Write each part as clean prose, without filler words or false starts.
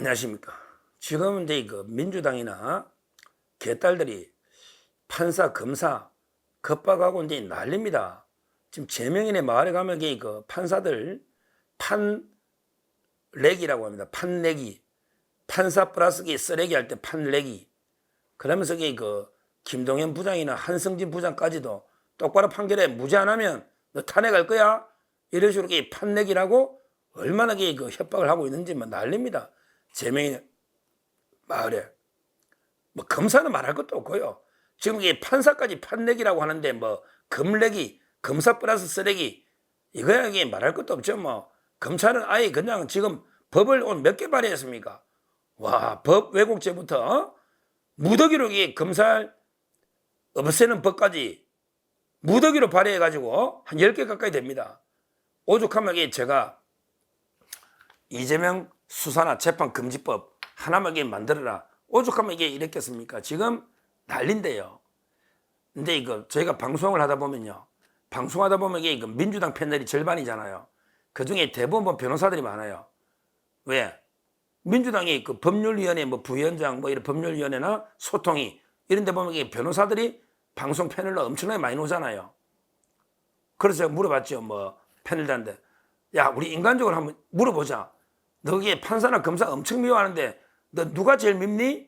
안녕하십니까. 지금 이제 그 민주당이나 개딸들이 판사, 검사 겁박하고 이제 난립니다. 지금 제명인의 마을에 가면 그 판사들 판내기라고 합니다. 판내기. 판사 플러스 쓰레기 할 때 판내기. 그러면서 그 김동연 부장이나 한성진 부장까지도 똑바로 판결에 무죄 안 하면 너 탄핵할 거야? 이런 식으로 판내기라고 얼마나 그 협박을 하고 있는지 난립니다. 제명인 마을에. 뭐 검사는 말할 것도 없고요. 지금 이게 판사까지 판내기라고 하는데 뭐 검내기, 검사 플러스 쓰레기 이거야 이게 말할 것도 없죠. 뭐 검찰은 아예 그냥 지금 법을 오늘 몇 개 발의했습니까? 와, 법 왜곡죄부터 무더기로 이게 검찰 없애는 법까지 무더기로 발의해가지고 한 10개 가까이 됩니다. 오죽하면 이게 제가 이재명 수사나 재판금지법 하나만 만들어라. 오죽하면 이게 이랬겠습니까? 지금 난린데요. 근데 이거 저희가 방송을 하다 보면요. 방송하다 보면 이게 민주당 패널이 절반이잖아요. 그 중에 대부분 변호사들이 많아요. 왜? 민주당이 그 법률위원회 뭐 부위원장 뭐 이런 법률위원회나 소통이 이런 데 보면 이게 변호사들이 방송 패널로 엄청나게 많이 오잖아요. 그래서 제가 물어봤죠. 뭐 패널들한테. 야, 우리 인간적으로 한번 물어보자. 너 이게 판사나 검사 엄청 미워하는데 너 누가 제일 밉니?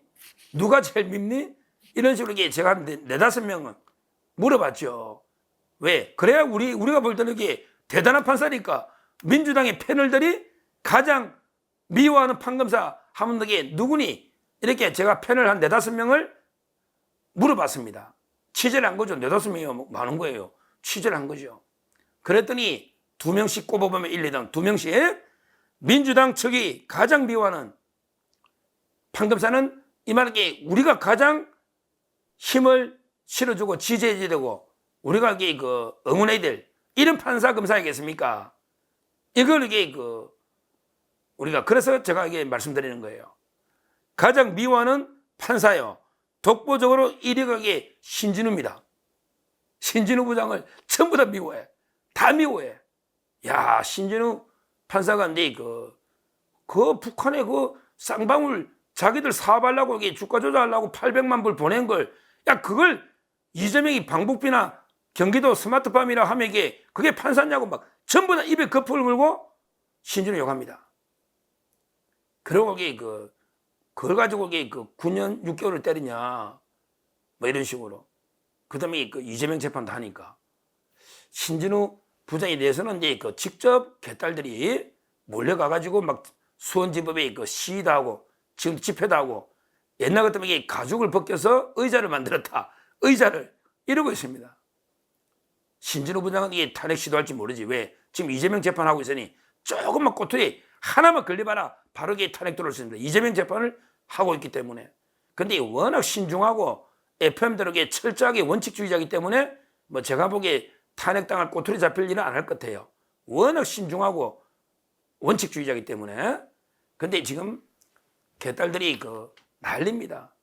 누가 제일 밉니? 이런 식으로 제가 한 4-5명은 물어봤죠. 왜? 그래야 우리가 볼 때는 이게 대단한 판사니까 민주당의 패널들이 가장 미워하는 판검사 하면 이게 누구니? 이렇게 제가 패널 한 4-5명을 물어봤습니다. 취재를 한 거죠. 4-5명이 많은 거예요. 취재를 한 거죠. 그랬더니 2명씩 꼽아보면 1, 2등 2명씩 민주당 측이 가장 미워하는 판검사는 이 말은 우리가 가장 힘을 실어주고 지지해야 되고 우리가 그 응원해야 될 이런 판사 검사이겠습니까? 이걸 우리가 그래서 제가 이게 말씀드리는 거예요. 가장 미워하는 판사요. 독보적으로 1위가 신진우입니다. 신진우 부장을 전부 다 미워해. 다 미워해. 야, 신진우 판사가 근데 그 북한에 그 쌍방울 자기들 사업하려고 주가 조작하려고 800만 불 보낸 걸, 야, 그걸 이재명이 방북비나 경기도 스마트팜이라 하면 그게 판사냐고 막 전부 다 입에 거품을 물고 신진우 욕합니다. 그러고 그걸 가지고 9년 6개월을 때리냐 뭐 이런 식으로. 그 다음에 이재명 재판도 하니까 신진우 부장에 대해서는 이제 직접 개딸들이 몰려가가지고 막 수원지법에 시위도 하고 지금 집회도 하고 옛날 같으면 가죽을 벗겨서 의자를 만들었다. 의자를 이러고 있습니다. 신진우 부장은 탄핵 시도할지 모르지. 왜? 지금 이재명 재판하고 있으니 조금만 꼬투리 하나만 걸려봐라. 바로 탄핵 들어올 수 있습니다. 이재명 재판을 하고 있기 때문에. 근데 워낙 신중하고 FM대로 철저하게 원칙주의자이기 때문에 뭐 제가 보기에 탄핵당할 꼬투리 잡힐 일은 안 할 것 같아요. 워낙 신중하고 원칙주의자이기 때문에. 근데 지금 개딸들이 난립니다.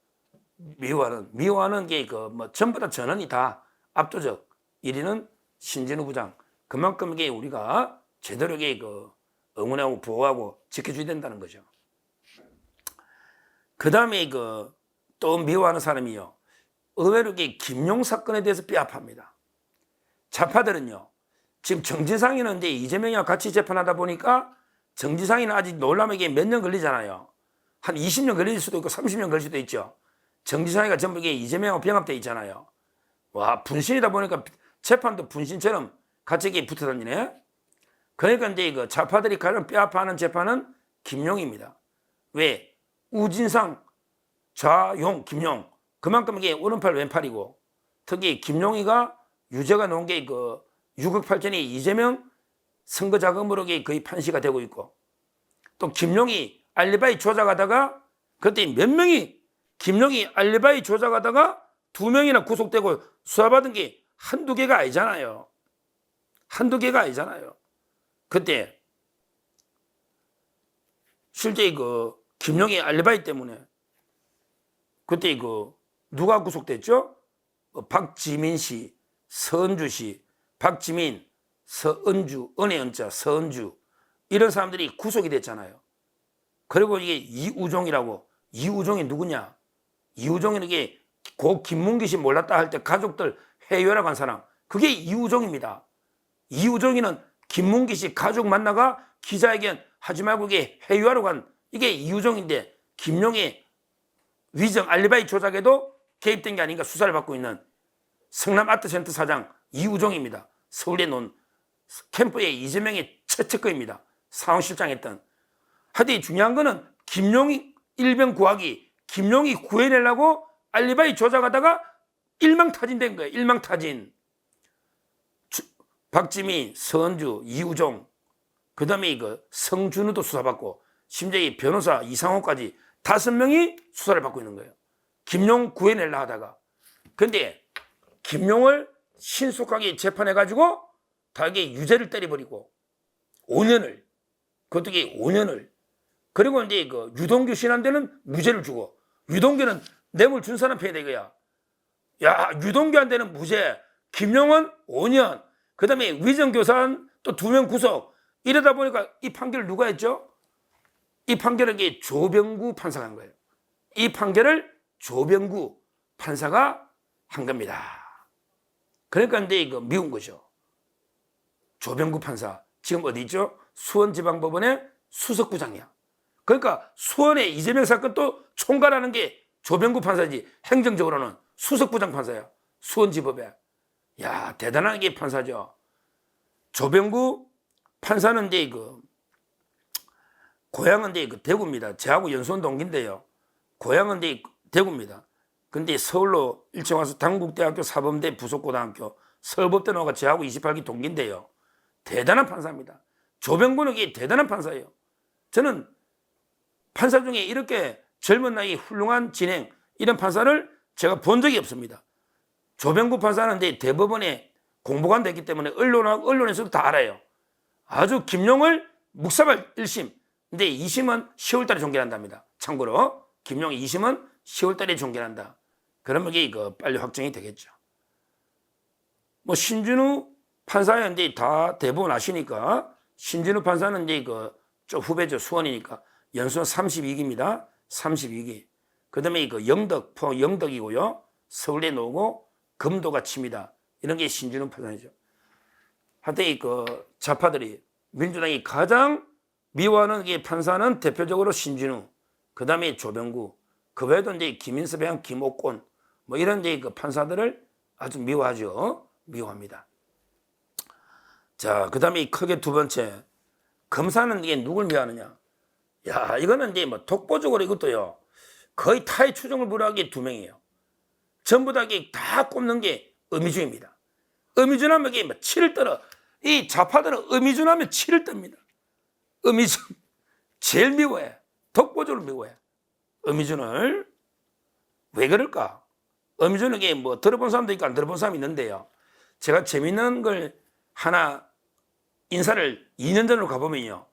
미워하는 게 뭐 전부 다 전원이 다 압도적 1위는 신진우 부장. 그만큼 우리가 제대로 응원하고 보호하고 지켜줘야 된다는 거죠. 그 다음에 또 미워하는 사람이요. 의외로 김용 사건에 대해서 뼈아파합니다. 좌파들은요. 지금 정진상이는 이제 이재명이와 같이 재판하다 보니까 정진상이는 아직 놀라면 몇 년 걸리잖아요. 한 20년 걸릴 수도 있고 30년 걸릴 수도 있죠. 정진상이가 전부 이재명하고 병합돼 있잖아요. 와, 분신이다 보니까 재판도 분신처럼 같이 붙어 다니네. 그러니까 이제 좌파들이 가장 뼈아파하는 재판은 김용입니다. 왜? 우진상, 좌용, 김용. 그만큼 오른팔 왼팔이고 특히 김용이가 유죄가 나온 게 6억 8천이 이재명 선거 자금으로 거의 판시가 되고 있고 또 김용이 알리바이 조작하다가 그때 몇 명이 김용이 알리바이 조작하다가 2명이나 구속되고 수사받은 게 한두 개가 아니잖아요. 한두 개가 아니잖아요. 그때 실제 김용이 알리바이 때문에 그때 누가 구속됐죠? 박지민 씨, 서은주 씨, 박지민, 서은주, 은혜연자, 서은주 이런 사람들이 구속이 됐잖아요. 그리고 이게 이우종이라고. 이우종이 누구냐? 이우종이 이게 고 김문기 씨 몰랐다 할 때 가족들 회유하러 간 사람. 그게 이우종입니다. 이우종이는 김문기 씨 가족 만나가 기자회견 하지 말고 이게 회유하러 간 이게 이우종인데 김용의 위정 알리바이 조작에도 개입된 게 아닌가 수사를 받고 있는 성남아트센터 사장 이우종입니다. 서울에 놓은 캠프에 이재명의 최측근입니다. 상황실장했던. 하여튼 중요한 거는 김용이 일병 구하기, 김용이 구해내려고 알리바이 조작하다가 일망타진된 거예요. 일망타진. 박지민, 서은주, 이우종, 그 다음에 성준우도 수사받고 심지어 이 변호사 이상호까지 5명이 수사를 받고 있는 거예요. 김용 구해내려 하다가. 근데 김용을 신속하게 재판해가지고 다 이게 유죄를 때려버리고 5년을, 그것도 이게 5년을. 그리고 이제 유동규 신한테는 무죄를 주고, 유동규는 뇌물 준 사람 패야 되거야. 야, 유동규한테는 무죄, 김용은 5년, 그 다음에 위정교사는 또 2명 구속. 이러다 보니까 이 판결을 누가 했죠? 이 판결을 조병구 판사가 한 거예요. 이 판결을 조병구 판사가 한 겁니다. 그러니까 이제 이거 미운 거죠. 조병구 판사 지금 어디 있죠? 수원지방법원의 수석부장이야. 그러니까 수원의 이재명 사건 또 총괄하는 게 조병구 판사지. 행정적으로는 수석부장 판사야. 수원지법에. 야, 대단한 게 판사죠. 조병구 판사는 이제 고향은 이제 대구입니다. 저하고 연수원 동기인데요. 고향은 이제 대구입니다. 근데 서울로 일찍 와서 당국대학교 사범대 부속고등학교 서울법대 나와가 저하고 28기 동기인데요. 대단한 판사입니다. 조병구는 이게 대단한 판사예요. 저는 판사 중에 이렇게 젊은 나이 훌륭한 진행 이런 판사를 제가 본 적이 없습니다. 조병구 판사는 이제 대법원에 공보관 됐기 때문에 언론에서도 다 알아요. 아주 김용을 묵사발 1심, 근데 2심은 10월달에 종결한답니다. 참고로 김용 2심은 10월달에 종결한다. 그러면 이게 빨리 확정이 되겠죠. 뭐 신준우 판사였는데 다 대법원 아시니까 신준우 판사는 이제 좀 후배죠. 수원이니까 연수원 32기입니다. 32기. 그 다음에 영덕, 포항 영덕이고요. 서울대 나오고 금도가 칩니다. 이런 게 신준우 판사이죠. 하여튼 좌파들이 민주당이 가장 미워하는 게 판사는 대표적으로 신준우, 그 다음에 조병구, 그 외에도 이제 김인섭이랑 김옥권, 뭐 이런 이제 판사들을 아주 미워하죠. 미워합니다. 자, 그 다음에 크게 두 번째, 검사는 이게 누굴 미워하느냐? 야, 이거는 이제 독보적으로 이것도요, 거의 타의 추종을 불허한 게 2명이에요. 전부 다 꼽는 게 어미준입니다. 어미준하면 이게 치를 떨어. 이 좌파들은 어미준하면 치를 떱니다. 어미준 제일 미워해. 독보적으로 미워해. 어미준을 왜 그럴까? 어미준은 이게 들어본 사람도 있고 안 들어본 사람이 있는데요. 제가 재밌는 걸 하나 인사를 2년 전으로 가보면요.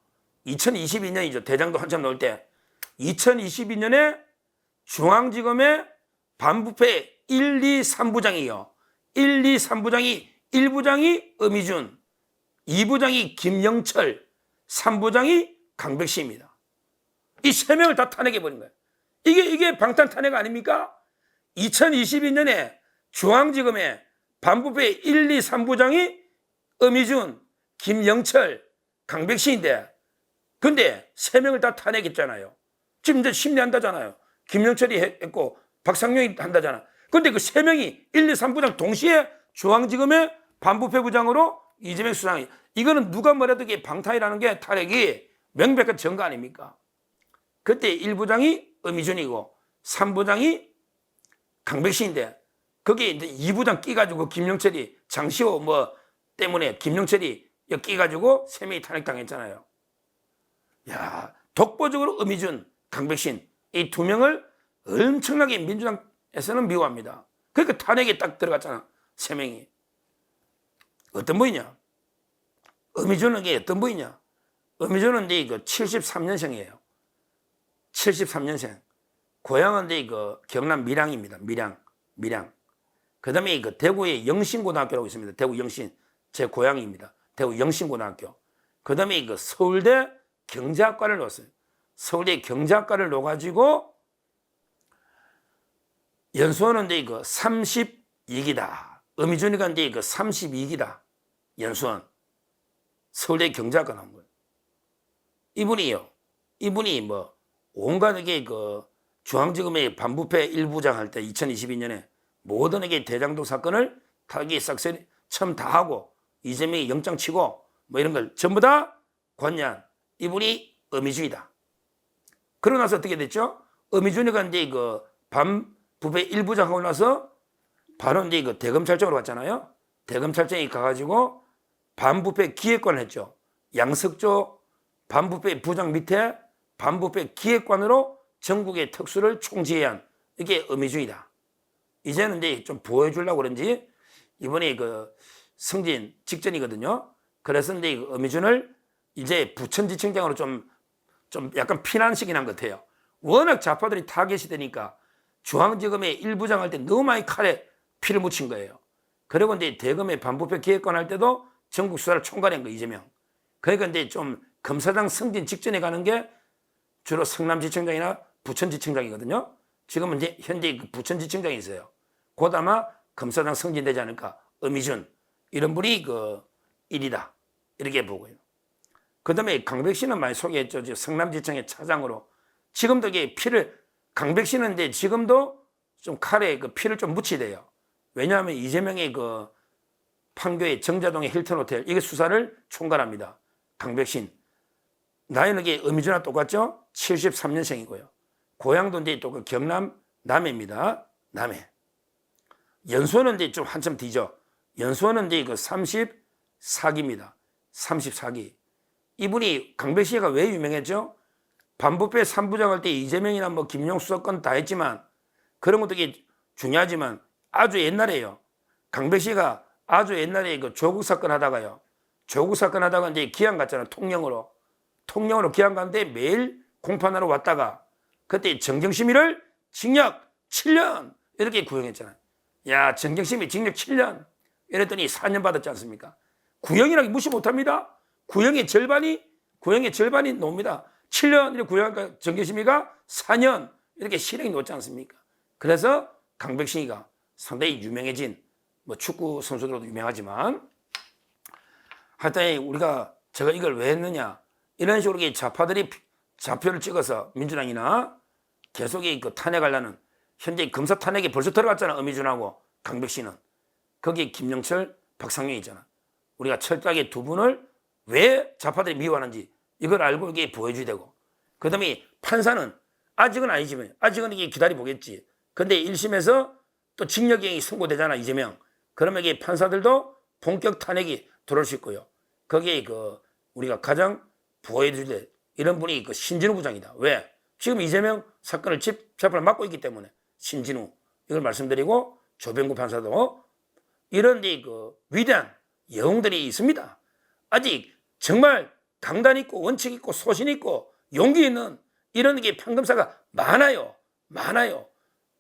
2022년이죠. 대장도 한참 나올 때 2022년에 중앙지검의 반부패 1, 2, 3부장이요. 1, 2, 3부장이 1부장이 어미준, 2부장이 김영철, 3부장이 강백시입니다. 이 3명을 다 탄핵해버린 거예요. 이게 방탄 탄핵 아닙니까? 2022년에 중앙지검의 반부패 1, 2, 3부장이 어미준, 김영철, 강백시인데 근데 3명을 다 탄핵했잖아요. 지금 이제 심리한다잖아요. 김영철이 했고 박상용이 한다잖아. 근데 그 3명이 1, 2, 3부장 동시에 중앙지검의 반부패 부장으로 이재명 수장이 이거는 누가 뭐래도 이게 방탄이라는 게 탄핵이 명백한 증거 아닙니까? 그때 1부장이 어미준이고 3부장이 강백시인데 거기에 이제 2부장 끼가지고 김영철이 장시호 때문에 김영철이 끼가지고 3명이 탄핵당했잖아요. 야, 독보적으로 어미준, 강백신 이 2명을 엄청나게 민주당에서는 미워합니다. 그러니까 탄핵에 딱 들어갔잖아. 3명이. 어떤 분이냐? 어미준은 이게 어떤 분이냐? 어미준은 이제 73년생이에요. 73년생. 고향은 이제 경남 밀양입니다. 밀양. 그 다음에 대구에 영신고등학교라고 있습니다. 대구 영신. 제 고향입니다. 대구 영신고등학교. 그 다음에 서울대 경제학과를 넣었어요. 서울대 경제학과를 넣어가지고 연수원은 이제 그 32기다. 어미준이가 이제 그 32기다. 연수원. 서울대 경제학과 나온 거예요. 이분이 뭐 온갖에게 그 중앙지검의 반부패 1부장 할 때 2022년에 모든에게 대장동 사건을 타기 싹쓸이 처음 다 하고 이재명이 영장 치고 뭐 이런 걸 전부 다 관여한 이분이 어미준이다. 그러고 나서 어떻게 됐죠? 어미준이가 이제 그 반부패 1부장 하고 나서 바로 이제 그 대검찰청으로 갔잖아요. 대검찰청에 가가지고 반부패 기획관을 했죠. 양석조 반부패 부장 밑에 반부패 기획관으로 전국의 특수를 총지휘해야 한 이게 어미준이다. 이제는 이제 좀 보여주려고 그런지 이번에 그 승진 직전이거든요. 그래서 이제 어미준을 이제 부천지청장으로 좀 약간 피난시킨 것 같아요. 워낙 좌파들이 타겟이 되니까 중앙지검의 1부장 할 때 너무 많이 칼에 피를 묻힌 거예요. 그리고 이제 대검의 반부패 기획관 할 때도 전국 수사를 총괄한 거 이재명. 그러니까 이제 좀 검사장 승진 직전에 가는 게 주로 성남지청장이나 부천지청장이거든요. 지금은 이제 현재 그 부천지청장이 있어요. 곧 아마 검사장 승진되지 않을까. 어미준 이런 분이 그 일이다 이렇게 보고요. 그 다음에 강백신은 많이 소개했죠. 성남지청의 차장으로. 지금도 이게 피를 강백신은 이제 지금도 좀 칼에 그 피를 좀 묻히대요. 왜냐하면 이재명의 그 판교의 정자동의 힐튼 호텔 이게 수사를 총괄합니다. 강백신. 나이는 이게 어미준과 똑같죠? 73년생이고요. 고향도 이제 또 그 경남 남해입니다. 남해. 연수원은 이제 좀 한참 뒤죠. 연수원은 이제 그 34기입니다. 34기. 이분이 강백신이가 왜 유명했죠? 반부패 3부장 할 때 이재명이나 뭐 김용수 사건 다 했지만 그런 것도 이게 중요하지만 아주 옛날에요. 강백신이가 아주 옛날에 그 조국 사건 하다가요. 조국 사건 하다가 이제 기한 갔잖아요. 통영으로 기한 갔는데 매일 공판하러 왔다가 그때 정경심이를 징역 7년 이렇게 구형했잖아요. 야, 정경심이 징역 7년 이랬더니 4년 받았지 않습니까? 구형이라고 무시 못합니다. 구형의 절반이 놉니다. 7년 이렇게 구형하니까 정경심이가 4년 이렇게 실형이 놓지 않습니까? 그래서 강백신이가 상당히 유명해진 뭐 축구 선수들도 유명하지만 하여튼 우리가 제가 이걸 왜 했느냐 이런 식으로 좌파들이 좌표를 찍어서 민주당이나 계속 그 탄핵하려는 현재 검사 탄핵에 벌써 들어갔잖아. 어미준하고 강백신은. 거기에 김영철, 박상용이 있잖아. 우리가 철저하게 두 분을 왜 좌파들이 미워하는지 이걸 알고 이게 보여줘야 되고 그 다음에 판사는 아직은 아니지만 아직은 이게 기다려보겠지. 근데 1심에서 또 징역형이 선고되잖아. 이재명. 그러면 이게 판사들도 본격 탄핵이 들어올 수 있고요. 거기에 그 우리가 가장 보호해줄 때 이런 분이 그 신진우 부장이다. 왜? 지금 이재명 사건을 재판을 맡고 있기 때문에 신진우 이걸 말씀드리고 조병구 판사도 이런 그 위대한 영웅들이 있습니다. 아직 정말 강단 있고 원칙 있고 소신 있고 용기 있는 이런 게 판검사가 많아요.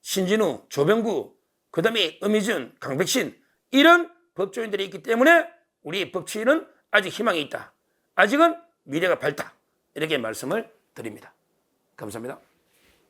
신진우, 조병구, 그 다음에 어미준, 강백신 이런 법조인들이 있기 때문에 우리 법치인은 아직 희망이 있다. 아직은 미래가 밝다. 이렇게 말씀을 드립니다. 감사합니다.